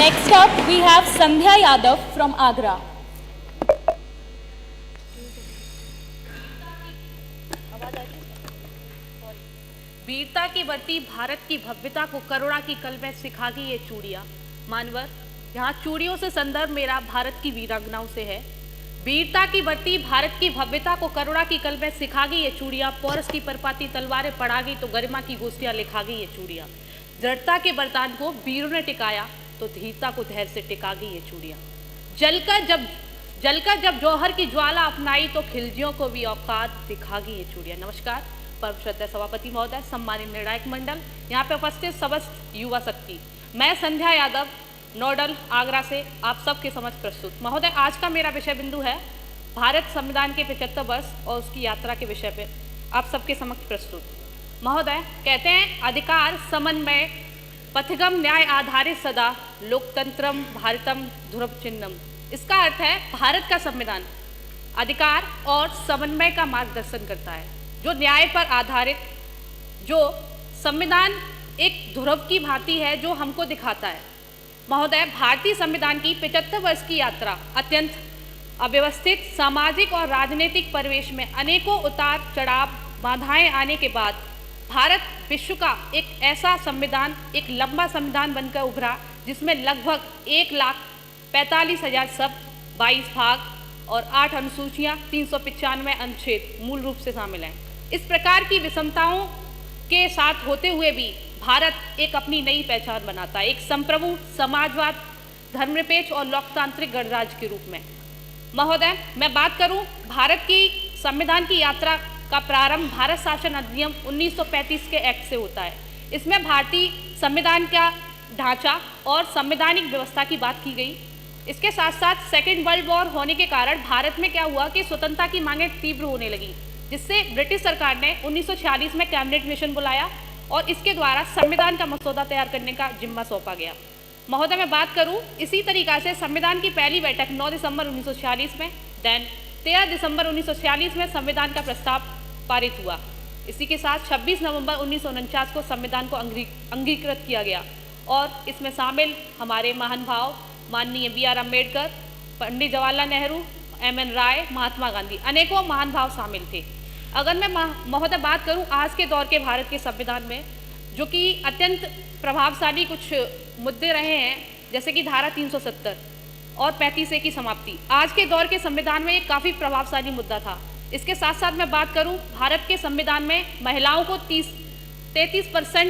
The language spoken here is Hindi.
Next up, we have Sandhya Yadav from Agra. वीरता की बढ़ती भारत की भव्यता को करुणा की कल में सिखागी ये चूड़ियाँ। मानवर, यहाँ चूड़ियों से संदर्भ मेरा भारत की वीरांगनाओं से है। वीरता की बढ़ती भारत की भव्यता को करुणा की कल में सिखागी ये चूड़ियाँ। पौरस की परपाती तलवारें पड़ागी तो गरिमा की गोस्तियाँ लिखागी ये चूड़ियाँ। दृढ़ता के बरतान को वीरों ने टिकाया तो धीरता को धैर्य से टिकागी ये चूड़ियाँ। जलकर जब जौहर की ज्वाला अपनाई तो खिलजियों को भी औकात दिखागी ये चूड़ियाँ। नमस्कार। परम श्रद्धेय सभापति महोदय, सम्मानित निर्णायक मंडल, यहाँ पे उपस्थित समस्त युवा शक्ति, मैं संध्या यादव नोडल आगरा से आप सबके समक्ष प्रस्तुत। महोदय, आज का मेरा विषय बिंदु है भारत संविधान के 75 वर्ष और उसकी यात्रा के विषय पे आप सबके समक्ष प्रस्तुत। महोदय, कहते हैं अधिकार समन्वय पथगम न्याय आधारित सदा लोकतंत्रम भारतम ध्रुव चिन्हम। इसका अर्थ है भारत का संविधान अधिकार और समन्वय का मार्गदर्शन करता है, जो न्याय पर आधारित, जो संविधान एक ध्रुव की भांति है जो हमको दिखाता है। महोदय, भारतीय संविधान की 75 वर्ष की यात्रा अत्यंत अव्यवस्थित सामाजिक और राजनीतिक परिवेश में अनेकों उतार चढ़ाव बाधाएं आने के बाद भारत विश्व का एक ऐसा संविधान, एक लंबा संविधान बनकर उभरा जिसमें लगभग 1,45,000 शब्द, 22 भाग और 8 अनुसूचियाँ, 395 अनुच्छेद मूल रूप से शामिल हैं। इस प्रकार की विषमताओं के साथ होते हुए भी भारत एक अपनी नई पहचान बनाता है, एक संप्रभु समाजवाद, धर्मनिरपेक्ष और लोकतांत्रिक गणराज्य के रूप में। महोदय, मैं बात करूं भारत की संविधान की यात्रा का प्रारंभ भारत शासन अधिनियम 1935 के एक्ट से होता है। इसमें भारतीय संविधान का ढांचा और संवैधानिक व्यवस्था की बात की गई। इसके साथ साथ सेकेंड वर्ल्ड वॉर होने के कारण भारत में क्या हुआ कि स्वतंत्रता की मांगें तीव्र होने लगी, जिससे ब्रिटिश सरकार ने 1946 में कैबिनेट मिशन बुलाया और इसके द्वारा संविधान का मसौदा तैयार करने का जिम्मा सौंपा गया। महोदय, मैं बात करूं इसी तरीक़ा से संविधान की पहली बैठक 9 दिसंबर 1946 में, देन 13 दिसंबर 1946 में संविधान का प्रस्ताव पारित हुआ। इसी के साथ 26 नवंबर 1949 को संविधान को अंगीकृत किया गया और इसमें शामिल हमारे महानुभाव माननीय BR अम्बेडकर, पंडित जवाहरलाल नेहरू, MN राय, महात्मा गांधी, अनेकों महानुभाव शामिल थे। अगर मैं महोदय बात करूं आज के दौर के भारत के संविधान में, जो कि अत्यंत प्रभावशाली कुछ मुद्दे रहे हैं, जैसे कि धारा 370 और 35A की समाप्ति, आज के दौर के संविधान में एक काफ़ी प्रभावशाली मुद्दा था। इसके साथ साथ मैं बात करूं भारत के संविधान में महिलाओं को 33%